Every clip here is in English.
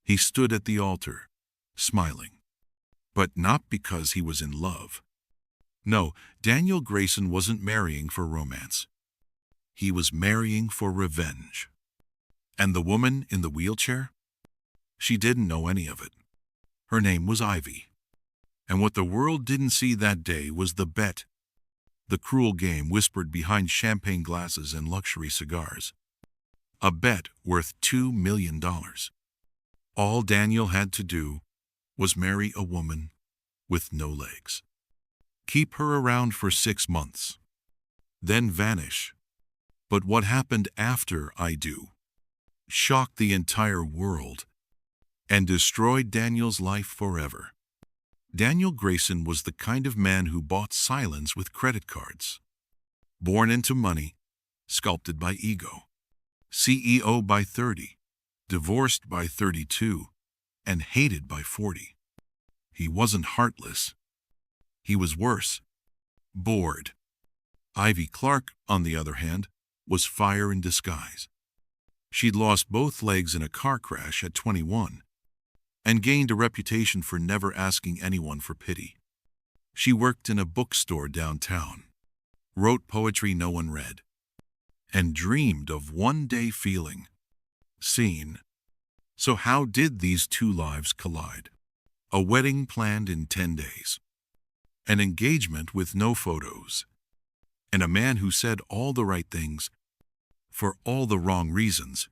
He stood at the altar, smiling. But not because he was in love. No, Daniel Grayson wasn't marrying for romance. He was marrying for revenge. And the woman in the wheelchair? She didn't know any of it. Her name was Ivy. And what the world didn't see that day was the bet. The cruel game whispered behind champagne glasses and luxury cigars. A bet worth $2 million. All Daniel had to do was marry a woman with no legs. Keep her around for 6 months. Then vanish. But what happened after I do shocked the entire world and destroyed Daniel's life forever. Daniel Grayson was the kind of man who bought silence with credit cards. Born into money, sculpted by ego. CEO by 30, divorced by 32, and hated by 40. He wasn't heartless. He was worse. Bored. Ivy Clark, on the other hand, was fire in disguise. She'd lost both legs in a car crash at 21 and gained a reputation for never asking anyone for pity. She worked in a bookstore downtown, wrote poetry no one read, and dreamed of one day feeling seen. So how did these two lives collide? A wedding planned in 10 days, an engagement with no photos, and a man who said all the right things for all the wrong reasons.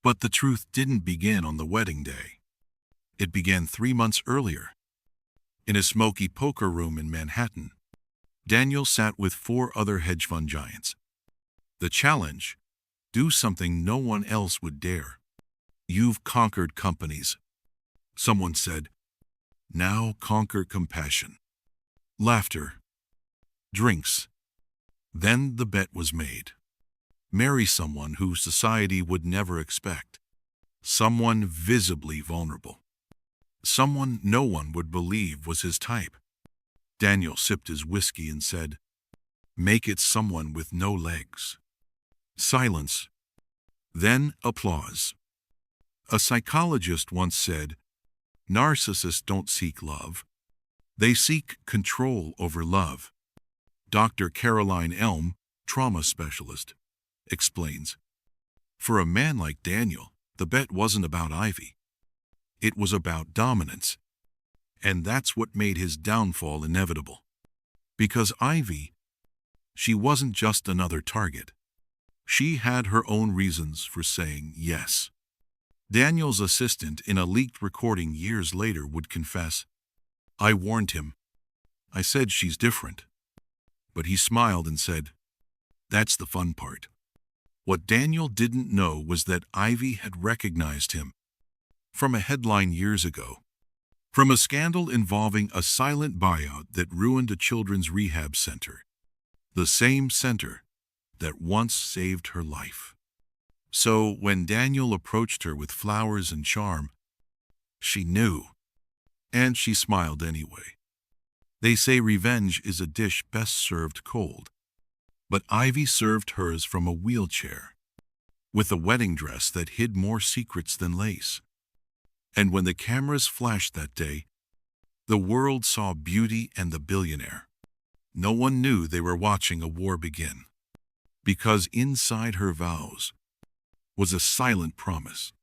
But the truth didn't begin on the wedding day. It began 3 months earlier. In a smoky poker room in Manhattan, Daniel sat with 4 other hedge fund giants. The challenge: do something no one else would dare. You've conquered companies. Someone said, now conquer compassion. Laughter. Drinks. Then the bet was made. Marry someone who society would never expect. Someone visibly vulnerable. Someone no one would believe was his type. Daniel sipped his whiskey and said, make it someone with no legs. Silence. Then applause. A psychologist once said, narcissists don't seek love. They seek control over love. Dr. Caroline Elm, trauma specialist, explains, for a man like Daniel, the bet wasn't about Ivy. It was about dominance. And that's what made his downfall inevitable. Because Ivy, she wasn't just another target. She had her own reasons for saying yes. Daniel's assistant in a leaked recording years later would confess, I warned him. I said she's different. But he smiled and said, that's the fun part. What Daniel didn't know was that Ivy had recognized him from a headline years ago, from a scandal involving a silent buyout that ruined a children's rehab center, the same center that once saved her life. So when Daniel approached her with flowers and charm, she knew, and she smiled anyway. They say revenge is a dish best served cold, but Ivy served hers from a wheelchair, with a wedding dress that hid more secrets than lace. And when the cameras flashed that day, the world saw Beauty and the Billionaire. No one knew they were watching a war begin, because inside her vows was a silent promise,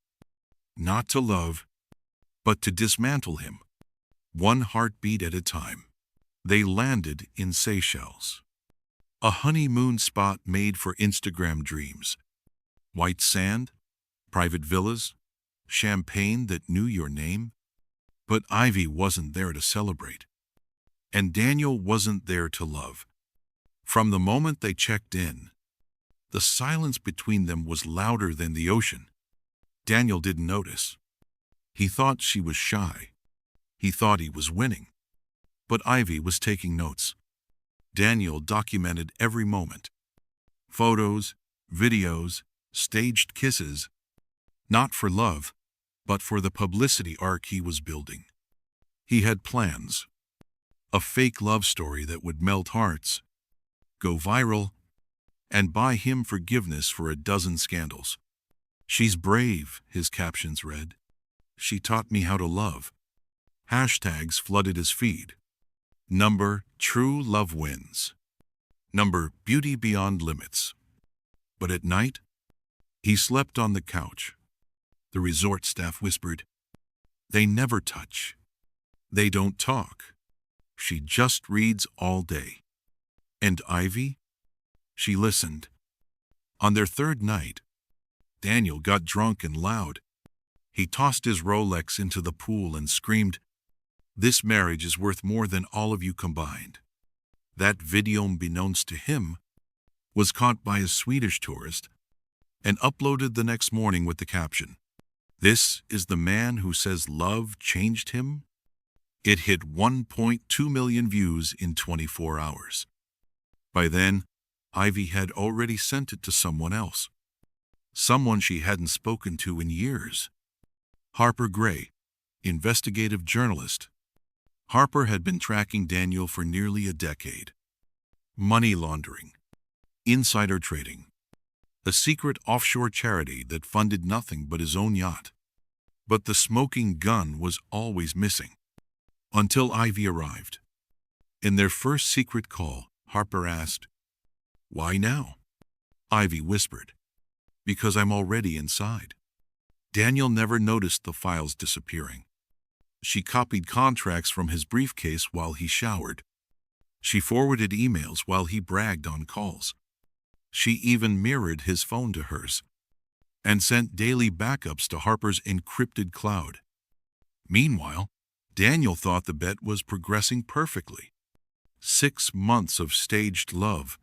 not to love, but to dismantle him, one heartbeat at a time. They landed in Seychelles, a honeymoon spot made for Instagram dreams. White sand, private villas, champagne that knew your name. But Ivy wasn't there to celebrate, and Daniel wasn't there to love. From the moment they checked in, the silence between them was louder than the ocean. Daniel didn't notice. He thought she was shy. He thought he was winning. But Ivy was taking notes. Daniel documented every moment. Photos, videos, staged kisses. Not for love, but for the publicity arc he was building. He had plans. A fake love story that would melt hearts, go viral, and buy him forgiveness for a dozen scandals. She's brave, his captions read. She taught me how to love. Hashtags flooded his feed. Number, true love wins. Number, beauty beyond limits. But at night, he slept on the couch. The resort staff whispered, "They never touch. They don't talk. She just reads all day." And Ivy? She listened. On their third night, Daniel got drunk and loud. He tossed his Rolex into the pool and screamed, "This marriage is worth more than all of you combined." That video, unbeknownst to him, was caught by a Swedish tourist and uploaded the next morning with the caption, "This is the man who says love changed him." It hit 1.2 million views in 24 hours. By then, Ivy had already sent it to someone else. Someone she hadn't spoken to in years. Harper Gray, investigative journalist. Harper had been tracking Daniel for nearly a decade. Money laundering, insider trading, a secret offshore charity that funded nothing but his own yacht. But the smoking gun was always missing. Until Ivy arrived. In their first secret call, Harper asked, "Why now?" Ivy whispered, "Because I'm already inside." Daniel never noticed the files disappearing. She copied contracts from his briefcase while he showered. She forwarded emails while he bragged on calls. She even mirrored his phone to hers and sent daily backups to Harper's encrypted cloud. Meanwhile, Daniel thought the bet was progressing perfectly. 6 months of staged love,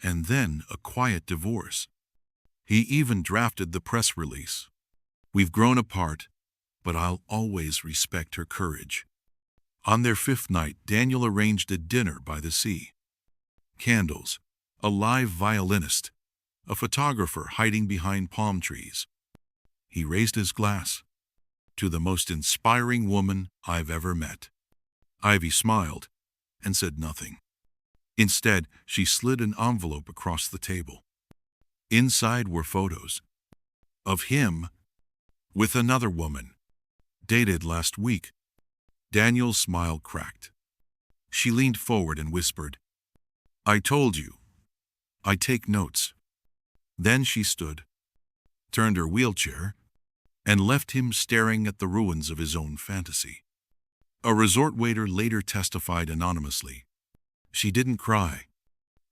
and then a quiet divorce. He even drafted the press release. "We've grown apart, but I'll always respect her courage." On their 5th night, Daniel arranged a dinner by the sea. Candles, a live violinist, a photographer hiding behind palm trees. He raised his glass. "To the most inspiring woman I've ever met." Ivy smiled and said nothing. Instead, she slid an envelope across the table. Inside were photos of him with another woman, dated last week. Daniel's smile cracked. She leaned forward and whispered, "I told you. I take notes." Then she stood, turned her wheelchair, and left him staring at the ruins of his own fantasy. A resort waiter later testified anonymously. She didn't cry.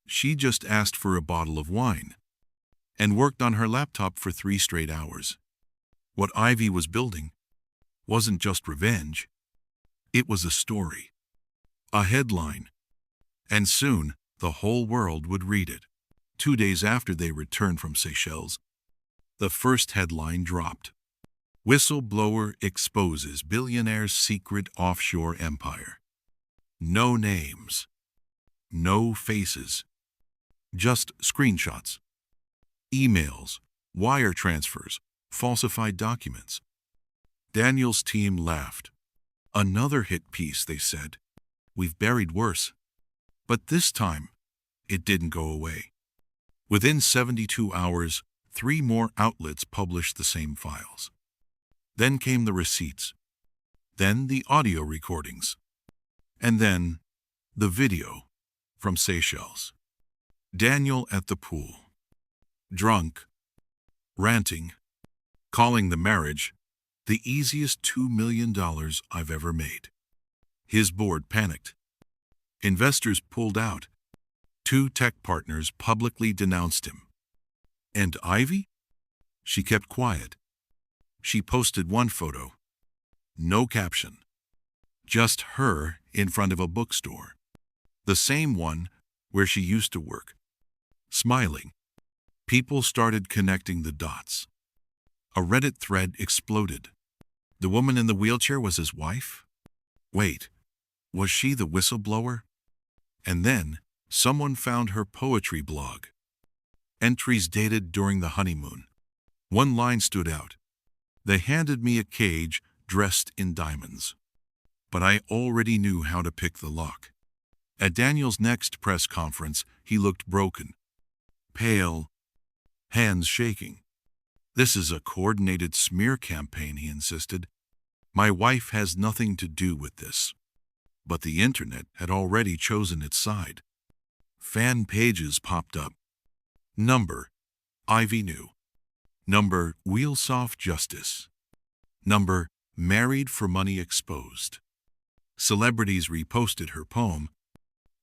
She just asked for a bottle of wine and worked on her laptop for 3 straight hours. What Ivy was building wasn't just revenge. It was a story, a headline, and soon the whole world would read it. 2 days after they returned from Seychelles, the first headline dropped. "Whistleblower exposes billionaire's secret offshore empire." No names, no faces, just screenshots, emails, wire transfers, falsified documents. Daniel's team laughed. "Another hit piece," they said. "We've buried worse." But this time, it didn't go away. Within 72 hours, 3 more outlets published the same files. Then came the receipts. Then the audio recordings. And then the video from Seychelles. Daniel at the pool. Drunk. Ranting. Calling the marriage the easiest $2 million I've ever made. His board panicked. Investors pulled out. 2 tech partners publicly denounced him. And Ivy? She kept quiet. She posted one photo. No caption. Just her in front of a bookstore. The same one where she used to work. Smiling. People started connecting the dots. A Reddit thread exploded. The woman in the wheelchair was his wife? Wait, was she the whistleblower? And then, someone found her poetry blog. Entries dated during the honeymoon. One line stood out. "They handed me a cage dressed in diamonds. But I already knew how to pick the lock." At Daniel's next press conference, he looked broken. Pale, hands shaking. "This is a coordinated smear campaign," he insisted. My wife has nothing to do with this. But the internet had already chosen its side. Fan pages popped up. Number, Ivy knew. Number, Wheel Soft Justice. Number, Married for Money Exposed. Celebrities reposted her poem.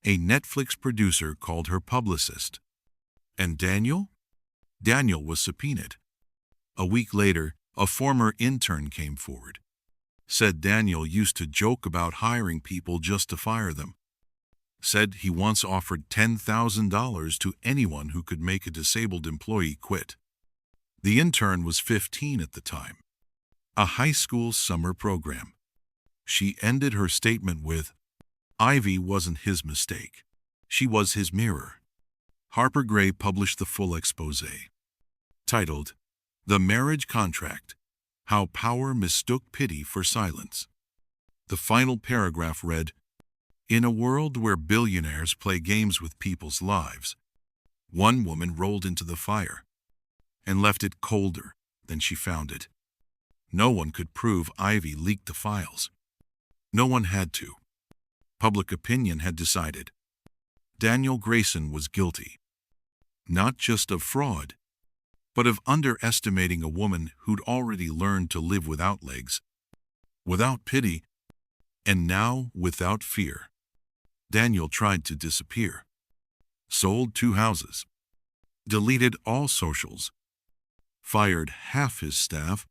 A Netflix producer called her publicist. And Daniel? Daniel was subpoenaed. A week later, a former intern came forward. Said Daniel used to joke about hiring people just to fire them. Said he once offered $10,000 to anyone who could make a disabled employee quit. The intern was 15 at the time. A high school summer program. She ended her statement with, Ivy wasn't his mistake. She was his mirror. Harper Gray published the full expose. Titled, The Marriage Contract, How Power Mistook Pity for Silence. The final paragraph read, In a world where billionaires play games with people's lives, one woman rolled into the fire and left it colder than she found it. No one could prove Ivy leaked the files. No one had to. Public opinion had decided. Daniel Grayson was guilty. Not just of fraud, but of underestimating a woman who'd already learned to live without legs, without pity, and now without fear. Daniel tried to disappear. Sold 2 houses. Deleted all socials. Fired half his staff.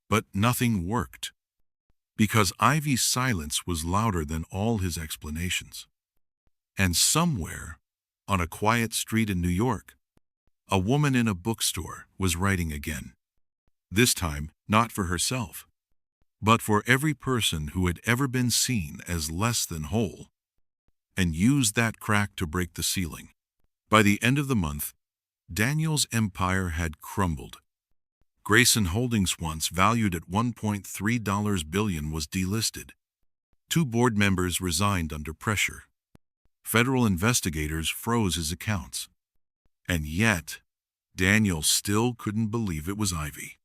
But nothing worked. Because Ivy's silence was louder than all his explanations. And somewhere, on a quiet street in New York, a woman in a bookstore was writing again. This time, not for herself, but for every person who had ever been seen as less than whole, and used that crack to break the ceiling. By the end of the month, Daniel's empire had crumbled. Grayson Holdings, once valued at $1.3 billion, was delisted. 2 board members resigned under pressure. Federal investigators froze his accounts. And yet, Daniel still couldn't believe it was Ivy.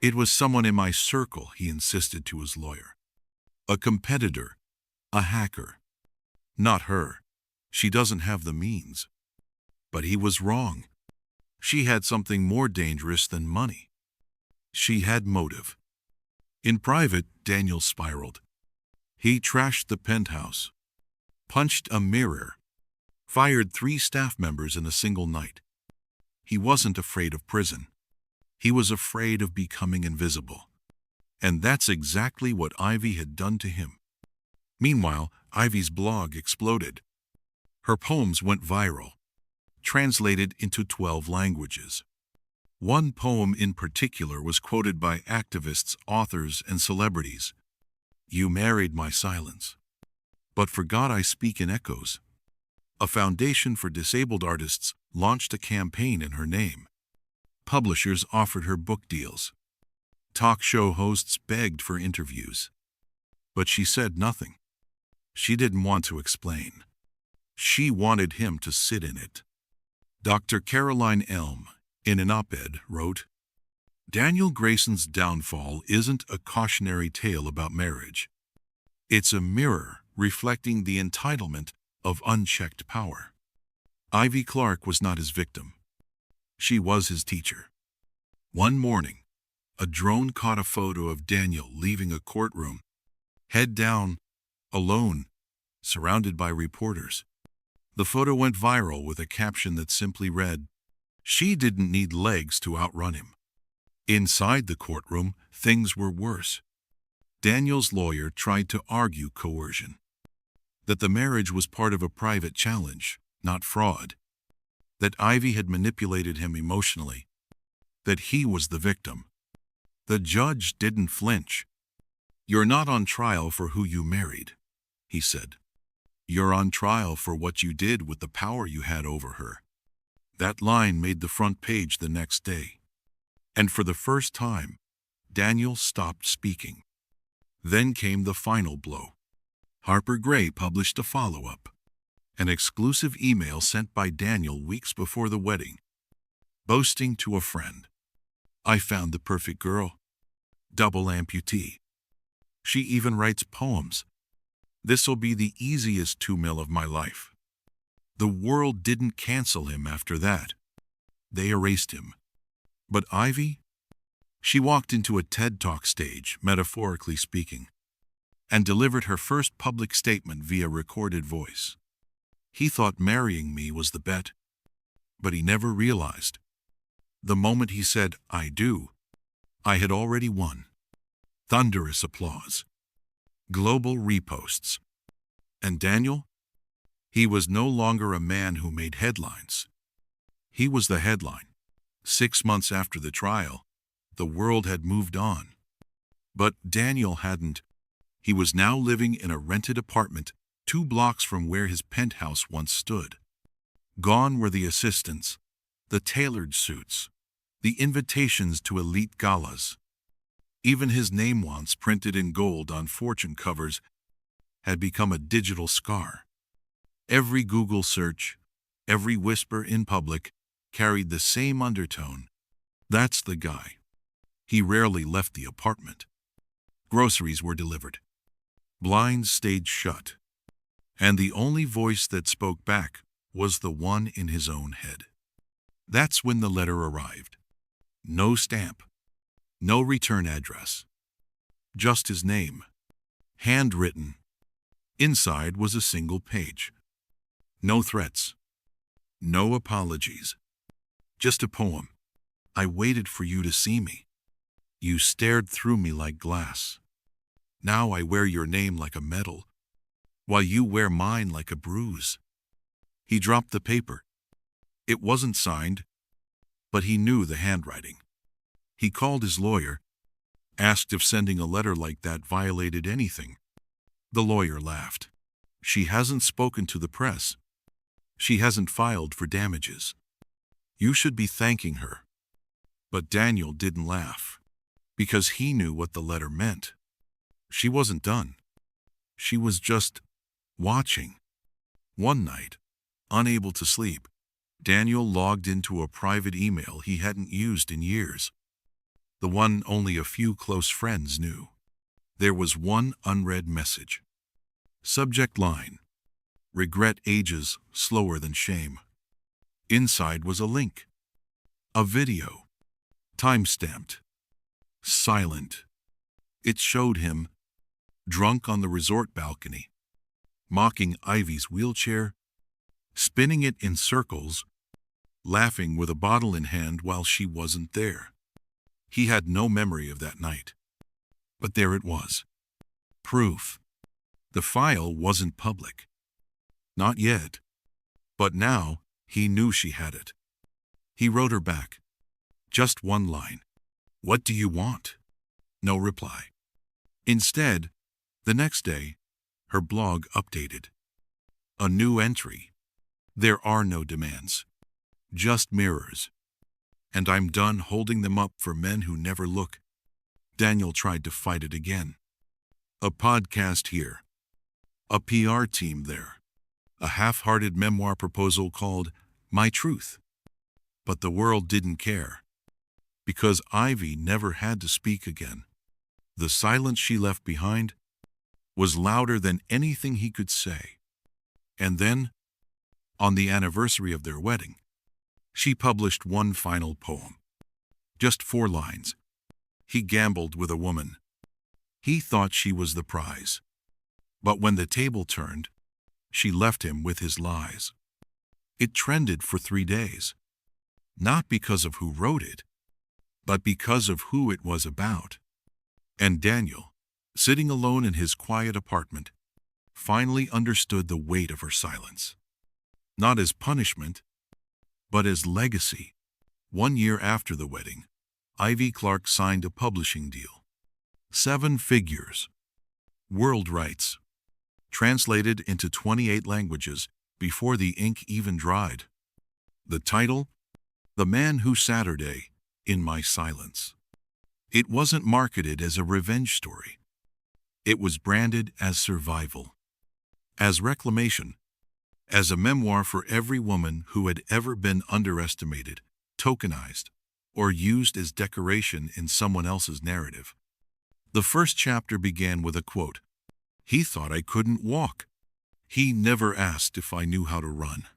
It was someone in my circle, he insisted to his lawyer. A competitor, a hacker. Not her. She doesn't have the means. But he was wrong. She had something more dangerous than money. She had motive. In private, Daniel spiraled. He trashed the penthouse, punched a mirror, fired 3 staff members in a single night. He wasn't afraid of prison. He was afraid of becoming invisible. And that's exactly what Ivy had done to him. Meanwhile, Ivy's blog exploded. Her poems went viral, translated into 12 languages. One poem in particular was quoted by activists, authors, and celebrities. You married my silence. But for God I speak in echoes. A foundation for disabled artists launched a campaign in her name. Publishers offered her book deals. Talk show hosts begged for interviews. But she said nothing. She didn't want to explain. She wanted him to sit in it. Dr. Caroline Elm, in an op-ed, wrote, Daniel Grayson's downfall isn't a cautionary tale about marriage. It's a mirror reflecting the entitlement of unchecked power. Ivy Clark was not his victim. She was his teacher. One morning, a drone caught a photo of Daniel leaving a courtroom, head down, alone, surrounded by reporters. The photo went viral with a caption that simply read, She didn't need legs to outrun him. Inside the courtroom, things were worse. Daniel's lawyer tried to argue coercion, that the marriage was part of a private challenge, not fraud, that Ivy had manipulated him emotionally, that he was the victim. The judge didn't flinch. You're not on trial for who you married, he said. You're on trial for what you did with the power you had over her. That line made the front page the next day. And for the first time, Daniel stopped speaking. Then came the final blow. Harper Gray published a follow-up, an exclusive email sent by Daniel weeks before the wedding, boasting to a friend, I found the perfect girl, double amputee. She even writes poems. This'll be the easiest 2 mil of my life. The world didn't cancel him after that. They erased him. But Ivy? She walked into a TED Talk stage, metaphorically speaking, and delivered her first public statement via recorded voice. He thought marrying me was the bet, but he never realized. The moment he said, "I do," I had already won. Thunderous applause. Global reposts. And Daniel? He was no longer a man who made headlines. He was the headline. 6 months after the trial, the world had moved on. But Daniel hadn't. He was now living in a rented apartment 2 blocks from where his penthouse once stood. Gone were the assistants, the tailored suits, the invitations to elite galas. Even his name, once printed in gold on fortune covers, had become a digital scar. Every Google search, every whisper in public, carried the same undertone. That's the guy. He rarely left the apartment. Groceries were delivered. Blinds stayed shut. And the only voice that spoke back was the one in his own head. That's when the letter arrived. No stamp. No return address. Just his name. Handwritten. Inside was a single page. No threats. No apologies. Just a poem. I waited for you to see me. You stared through me like glass. Now I wear your name like a medal, while you wear mine like a bruise. He dropped the paper. It wasn't signed, but he knew the handwriting. He called his lawyer, asked if sending a letter like that violated anything. The lawyer laughed. She hasn't spoken to the press. She hasn't filed for damages. You should be thanking her. But Daniel didn't laugh, because he knew what the letter meant. She wasn't done. She was just watching. One night, unable to sleep, Daniel logged into a private email he hadn't used in years. The one only a few close friends knew. There was one unread message. Subject line: regret ages slower than shame. Inside was a link. A video. Time-stamped. Silent. It showed him, drunk on the resort balcony, mocking Ivy's wheelchair, spinning it in circles, laughing with a bottle in hand while she wasn't there. He had no memory of that night. But there it was. Proof. The file wasn't public. Not yet. But now, he knew she had it. He wrote her back. Just one line. What do you want? No reply. Instead, the next day, her blog updated. A new entry. There are no demands. Just mirrors. And I'm done holding them up for men who never look. Daniel tried to fight it again. A podcast here. A PR team there. A half-hearted memoir proposal called My Truth. But the world didn't care. Because Ivy never had to speak again. The silence she left behind was louder than anything he could say. And then, on the anniversary of their wedding, she published one final poem. Just 4 lines. He gambled with a woman. He thought she was the prize. But when the table turned, she left him with his lies. It trended for 3 days. Not because of who wrote it, but because of who it was about. And Daniel, sitting alone in his quiet apartment, finally understood the weight of her silence. Not as punishment, but as legacy. 1 year after the wedding, Ivy Clark signed a publishing deal. 7 figures. World rights. Translated into 28 languages before the ink even dried. The title? The Man Who Saturday in My Silence. It wasn't marketed as a revenge story. It was branded as survival, as reclamation, as a memoir for every woman who had ever been underestimated, tokenized, or used as decoration in someone else's narrative. The first chapter began with a quote. "He thought I couldn't walk. He never asked if I knew how to run."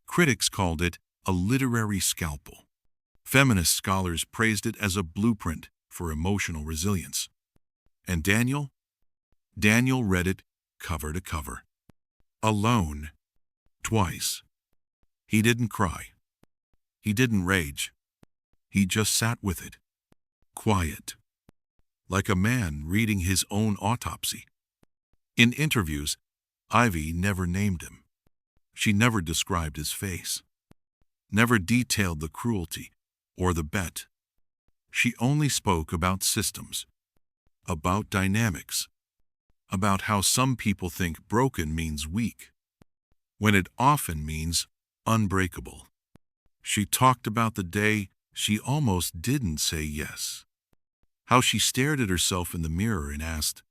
Critics called it a literary scalpel. Feminist scholars praised it as a blueprint for emotional resilience. And Daniel? Daniel read it cover to cover. Alone. Twice. He didn't cry. He didn't rage. He just sat with it. Quiet. Like a man reading his own autopsy. In interviews, Ivy never named him. She never described his face. Never detailed the cruelty or the bet. She only spoke about systems. About dynamics. About how some people think broken means weak, when it often means unbreakable. She talked about the day she almost didn't say yes. How she stared at herself in the mirror and asked,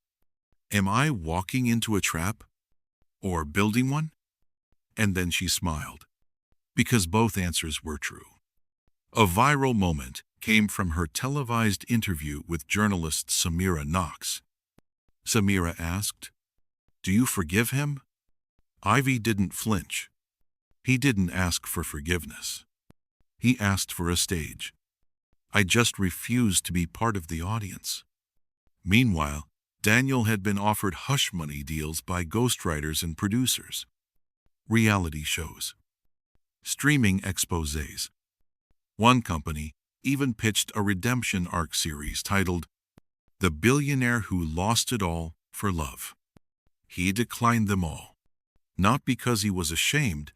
"Am I walking into a trap? Or building one?" And then she smiled, because both answers were true. A viral moment came from her televised interview with journalist Samira Knox. Samira asked, "Do you forgive him?" Ivy didn't flinch. He didn't ask for forgiveness. He asked for a stage. "I just refused to be part of the audience." Meanwhile, Daniel had been offered hush money deals by ghostwriters and producers. Reality shows. Streaming exposés. One company even pitched a redemption arc series titled "The Billionaire Who Lost It All for Love." He declined them all, not because he was ashamed,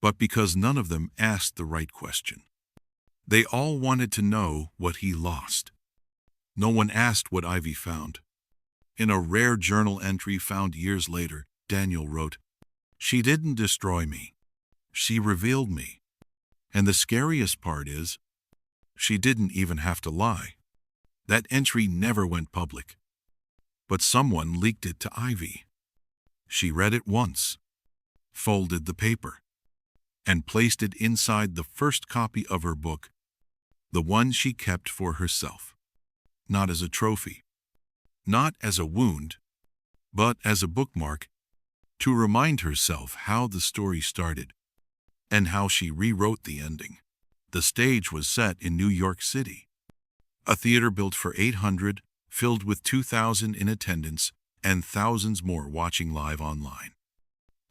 but because none of them asked the right question. They all wanted to know what he lost. No one asked what Ivy found. In a rare journal entry found years later, Daniel wrote, "She didn't destroy me. She revealed me. And the scariest part is, she didn't even have to lie." That entry never went public. But someone leaked it to Ivy. She read it once, folded the paper, and placed it inside the first copy of her book, the one she kept for herself. Not as a trophy, not as a wound, but as a bookmark to remind herself how the story started and how she rewrote the ending. The stage was set in New York City, a theater built for 800, filled with 2,000 in attendance and thousands more watching live online.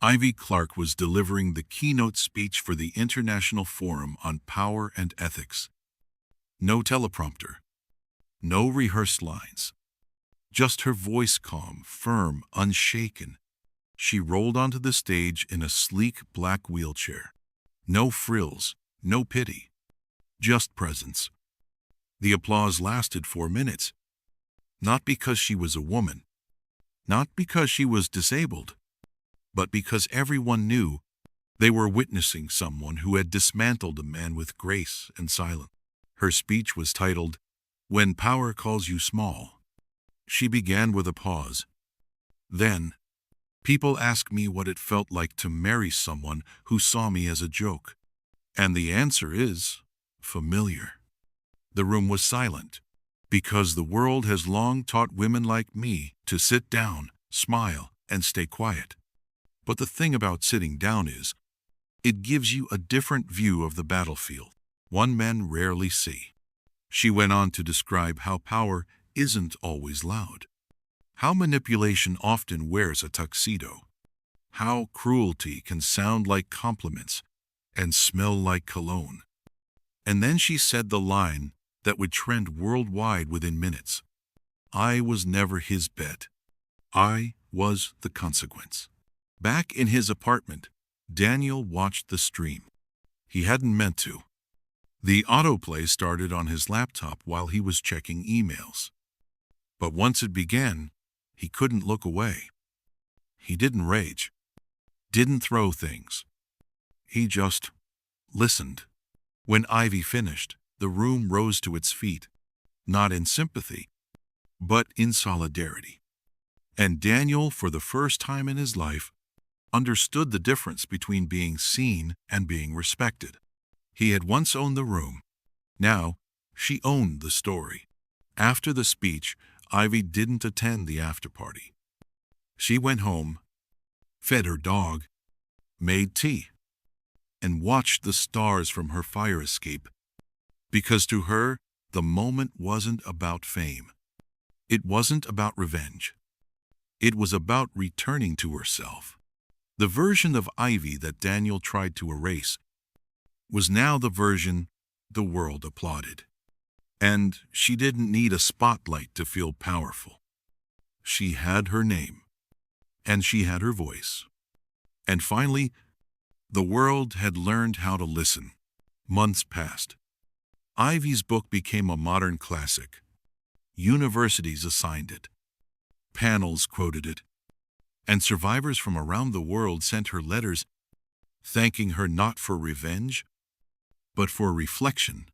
Ivy Clark was delivering the keynote speech for the International Forum on Power and Ethics. No teleprompter, no rehearsed lines, just her voice calm, firm, unshaken. She rolled onto the stage in a sleek black wheelchair. No frills, no pity, just presence. The applause lasted 4 minutes, not because she was a woman, not because she was disabled, but because everyone knew they were witnessing someone who had dismantled a man with grace and silence. Her speech was titled, "When Power Calls You Small." She began with a pause. Then, "People ask me what it felt like to marry someone who saw me as a joke. And the answer is familiar." The room was silent, because the world has long taught women like me to sit down, smile, and stay quiet. But the thing about sitting down is, it gives you a different view of the battlefield, one men rarely see. She went on to describe how power isn't always loud, how manipulation often wears a tuxedo, how cruelty can sound like compliments and smell like cologne. And then she said the line that would trend worldwide within minutes. "I was never his bet. I was the consequence." Back in his apartment, Daniel watched the stream. He hadn't meant to. The autoplay started on his laptop while he was checking emails. But once it began, he couldn't look away. He didn't rage, didn't throw things. He just listened. When Ivy finished, the room rose to its feet, not in sympathy, but in solidarity. And Daniel, for the first time in his life, understood the difference between being seen and being respected. He had once owned the room. Now, she owned the story. After the speech, Ivy didn't attend the after-party. She went home, fed her dog, made tea, and watched the stars from her fire escape, because to her, the moment wasn't about fame. It wasn't about revenge. It was about returning to herself. The version of Ivy that Daniel tried to erase was now the version the world applauded. And she didn't need a spotlight to feel powerful. She had her name, and she had her voice. And finally, the world had learned how to listen. Months passed. Ivy's book became a modern classic. Universities assigned it. Panels quoted it. And survivors from around the world sent her letters thanking her not for revenge, but for reflection.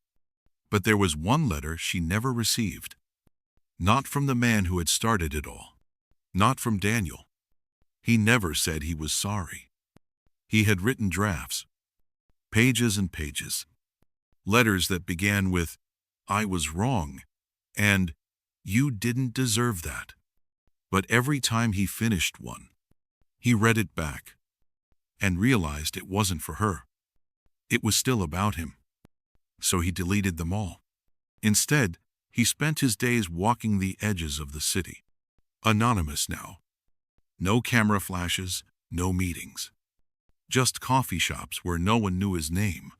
But there was one letter she never received. Not from the man who had started it all. Not from Daniel. He never said he was sorry. He had written drafts. Pages and pages. Letters that began with, "I was wrong," and "You didn't deserve that." But every time he finished one, he read it back and realized it wasn't for her. It was still about him. So he deleted them all. Instead, he spent his days walking the edges of the city. Anonymous now. No camera flashes, no meetings. Just coffee shops where no one knew his name,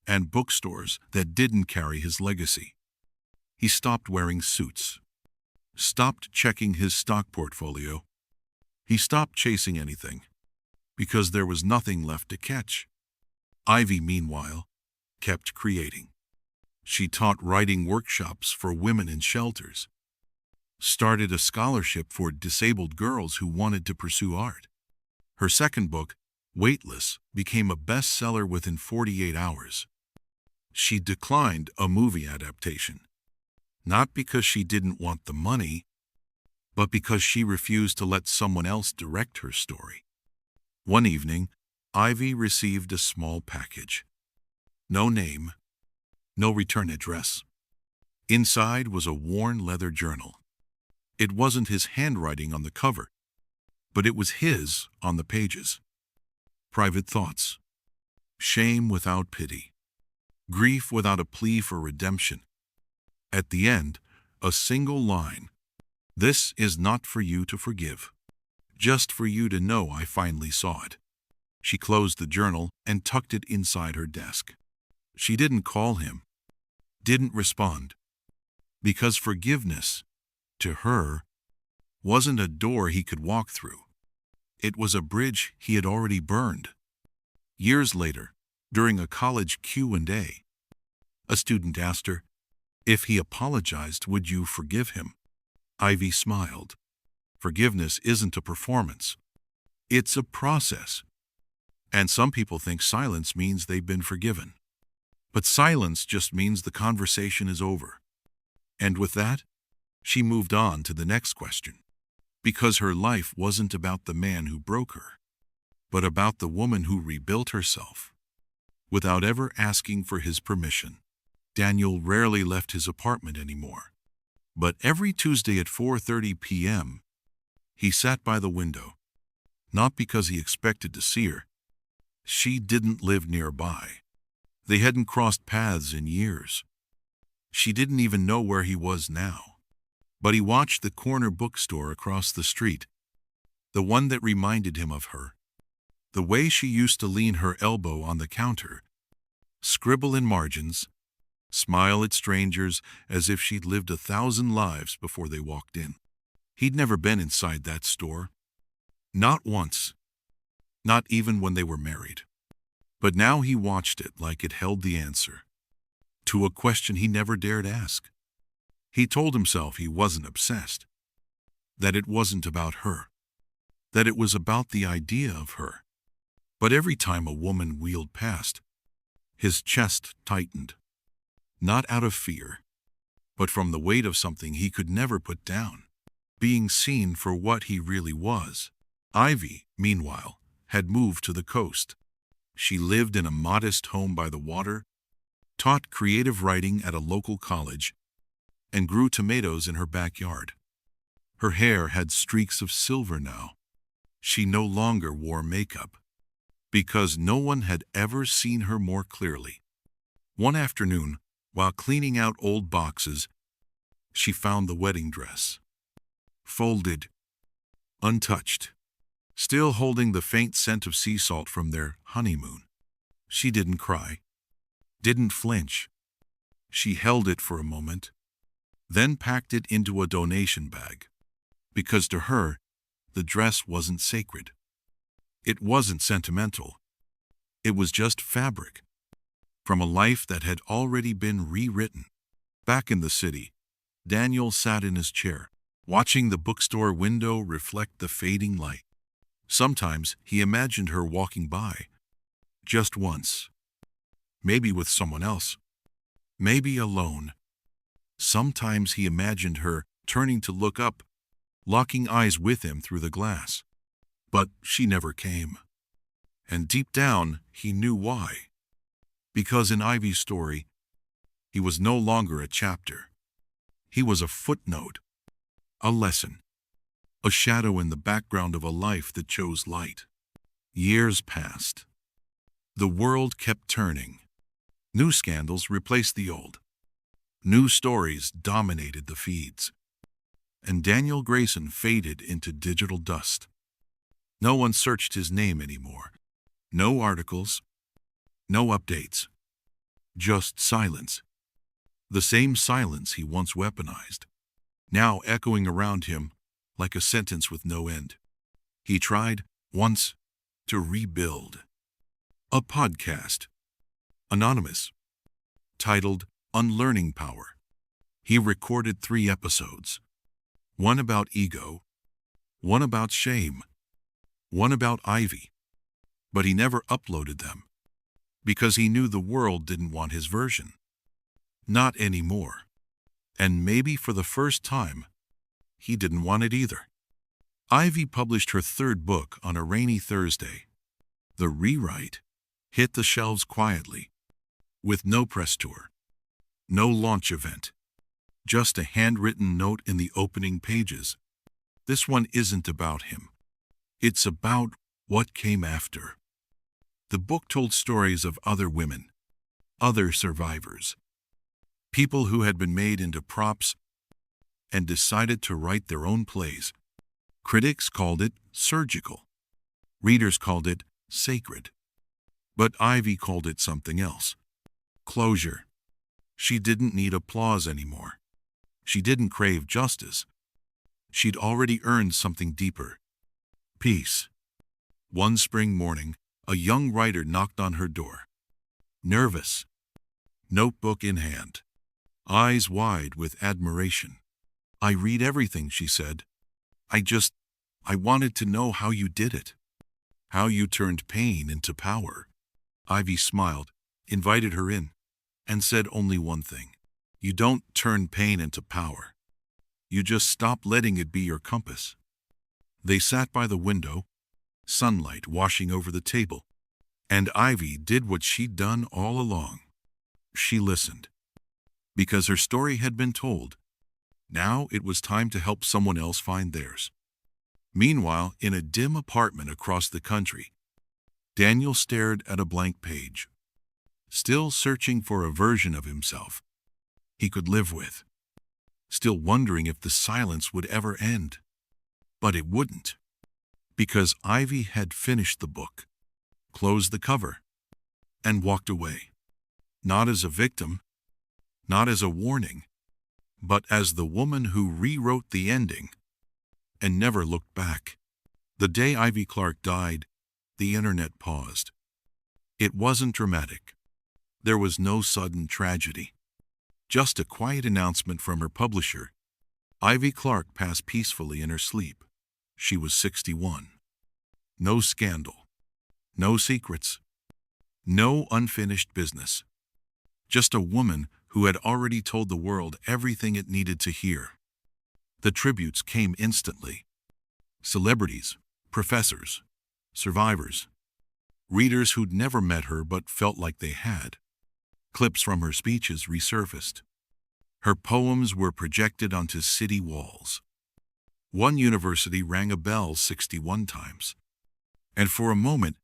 and bookstores that didn't carry his legacy. He stopped wearing suits. Stopped checking his stock portfolio. He stopped chasing anything, because there was nothing left to catch. Ivy, meanwhile, kept creating. She taught writing workshops for women in shelters, started a scholarship for disabled girls who wanted to pursue art. Her second book, Weightless, became a bestseller within 48 hours. She declined a movie adaptation, not because she didn't want the money, but because she refused to let someone else direct her story. One evening, Ivy received a small package. No name, no return address. Inside was a worn leather journal. It wasn't his handwriting on the cover, but it was his on the pages. Private thoughts. Shame without pity. Grief without a plea for redemption. At the end, a single line. "This is not for you to forgive. Just for you to know I finally saw it." She closed the journal and tucked it inside her desk. She didn't call him. Didn't respond. Because forgiveness, to her, wasn't a door he could walk through. It was a bridge he had already burned. Years later, during a college Q&A, a student asked her, "If he apologized, would you forgive him?" Ivy smiled. Forgiveness isn't a performance. It's a process. And some people think silence means they've been forgiven. But silence just means the conversation is over. And with that, she moved on to the next question. Because her life wasn't about the man who broke her, but about the woman who rebuilt herself, without ever asking for his permission. Daniel rarely left his apartment anymore. But every Tuesday at 4:30 p.m., he sat by the window, not because he expected to see her. She didn't live nearby. They hadn't crossed paths in years. She didn't even know where he was now. But he watched the corner bookstore across the street, the one that reminded him of her. The way she used to lean her elbow on the counter, scribble in margins, smile at strangers as if she'd lived 1,000 lives before they walked in. He'd never been inside that store. Not once. Not even when they were married. But now he watched it like it held the answer to a question he never dared ask. He told himself he wasn't obsessed, that it wasn't about her, that it was about the idea of her. But every time a woman wheeled past, his chest tightened, not out of fear, but from the weight of something he could never put down, being seen for what he really was. Ivy, meanwhile, had moved to the coast. She lived in a modest home by the water, taught creative writing at a local college, and grew tomatoes in her backyard. Her hair had streaks of silver now. She no longer wore makeup, because no one had ever seen her more clearly. One afternoon, while cleaning out old boxes, she found the wedding dress. Folded, untouched, still holding the faint scent of sea salt from their honeymoon. She didn't cry, didn't flinch. She held it for a moment, then packed it into a donation bag. Because to her, the dress wasn't sacred. It wasn't sentimental. It was just fabric from a life that had already been rewritten. Back in the city, Daniel sat in his chair, watching the bookstore window reflect the fading light. Sometimes he imagined her walking by, just once. Maybe with someone else, maybe alone. Sometimes he imagined her turning to look up, locking eyes with him through the glass. But she never came. And deep down, he knew why. Because in Ivy's story, he was no longer a chapter. He was a footnote, a lesson, a shadow in the background of a life that chose light. Years passed. The world kept turning. New scandals replaced the old. New stories dominated the feeds. And Daniel Grayson faded into digital dust. No one searched his name anymore. No articles, no updates. Just silence. The same silence he once weaponized, now echoing around him like a sentence with no end. He tried, once, to rebuild. A podcast. Anonymous. Titled Unlearning Power. He recorded 3 episodes. One about ego, one about shame, one about Ivy. But he never uploaded them, because he knew the world didn't want his version. Not anymore. And maybe for the first time, he didn't want it either. Ivy published her 3rd book on a rainy Thursday. The rewrite hit the shelves quietly, with no press tour, no launch event, just a handwritten note in the opening pages. This one isn't about him. It's about what came after. The book told stories of other women, other survivors, people who had been made into props and decided to write their own plays. Critics called it surgical. Readers called it sacred. But Ivy called it something else. Closure. She didn't need applause anymore. She didn't crave justice. She'd already earned something deeper. Peace. One spring morning, a young writer knocked on her door. Nervous, notebook in hand, eyes wide with admiration. "I read everything," she said. I wanted to know how you did it. How you turned pain into power." Ivy smiled, invited her in, and said only one thing. "You don't turn pain into power. You just stop letting it be your compass." They sat by the window, sunlight washing over the table, and Ivy did what she'd done all along. She listened. Because her story had been told. Now it was time to help someone else find theirs. Meanwhile, in a dim apartment across the country, Daniel stared at a blank page, still searching for a version of himself he could live with, still wondering if the silence would ever end. But it wouldn't, because Ivy had finished the book, closed the cover, and walked away. Not as a victim, not as a warning, but as the woman who rewrote the ending and never looked back. The day Ivy Clark died, the internet paused. It wasn't dramatic. There was no sudden tragedy. Just a quiet announcement from her publisher. Ivy Clark passed peacefully in her sleep. She was 61. No scandal. No secrets. No unfinished business. Just a woman who had already told the world everything it needed to hear. The tributes came instantly. Celebrities, professors, survivors, readers who'd never met her but felt like they had. Clips from her speeches resurfaced. Her poems were projected onto city walls. One university rang a bell 61 times. And for a moment,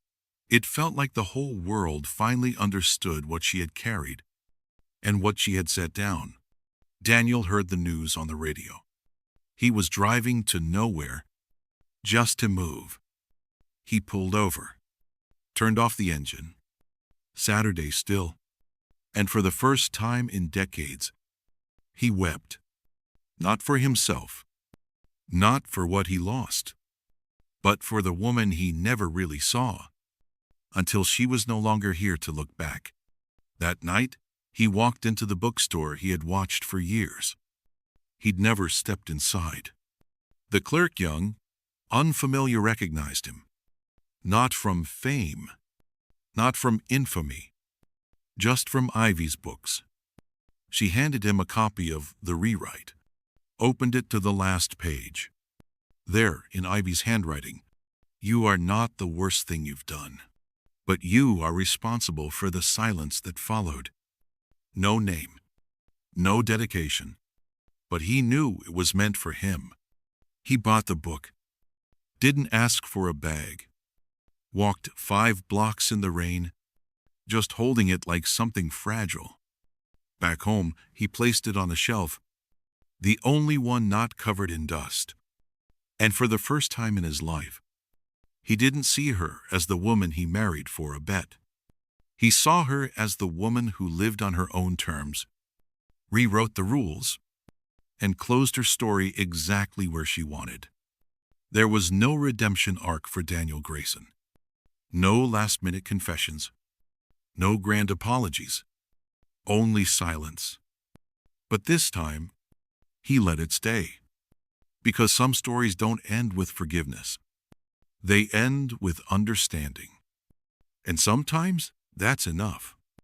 it felt like the whole world finally understood what she had carried and what she had set down. Daniel heard the news on the radio. He was driving to nowhere, just to move. He pulled over, turned off the engine. Saturday still. And for the first time in decades, he wept. Not for himself, not for what he lost, but for the woman he never really saw, until she was no longer here to look back. That night, he walked into the bookstore he had watched for years. He'd never stepped inside. The clerk, young, unfamiliar, recognized him. Not from fame, not from infamy, just from Ivy's books. She handed him a copy of The Rewrite, opened it to the last page. There, in Ivy's handwriting, "You are not the worst thing you've done, but you are responsible for the silence that followed." No name, no dedication, but he knew it was meant for him. He bought the book, didn't ask for a bag, walked 5 blocks in the rain, just holding it like something fragile. Back home, he placed it on a shelf, the only one not covered in dust. And for the first time in his life, he didn't see her as the woman he married for a bet. He saw her as the woman who lived on her own terms, rewrote the rules, and closed her story exactly where she wanted. There was no redemption arc for Daniel Grayson. No last-minute confessions. No grand apologies. Only silence. But this time, he let it stay. Because some stories don't end with forgiveness. They end with understanding. And sometimes, that's enough.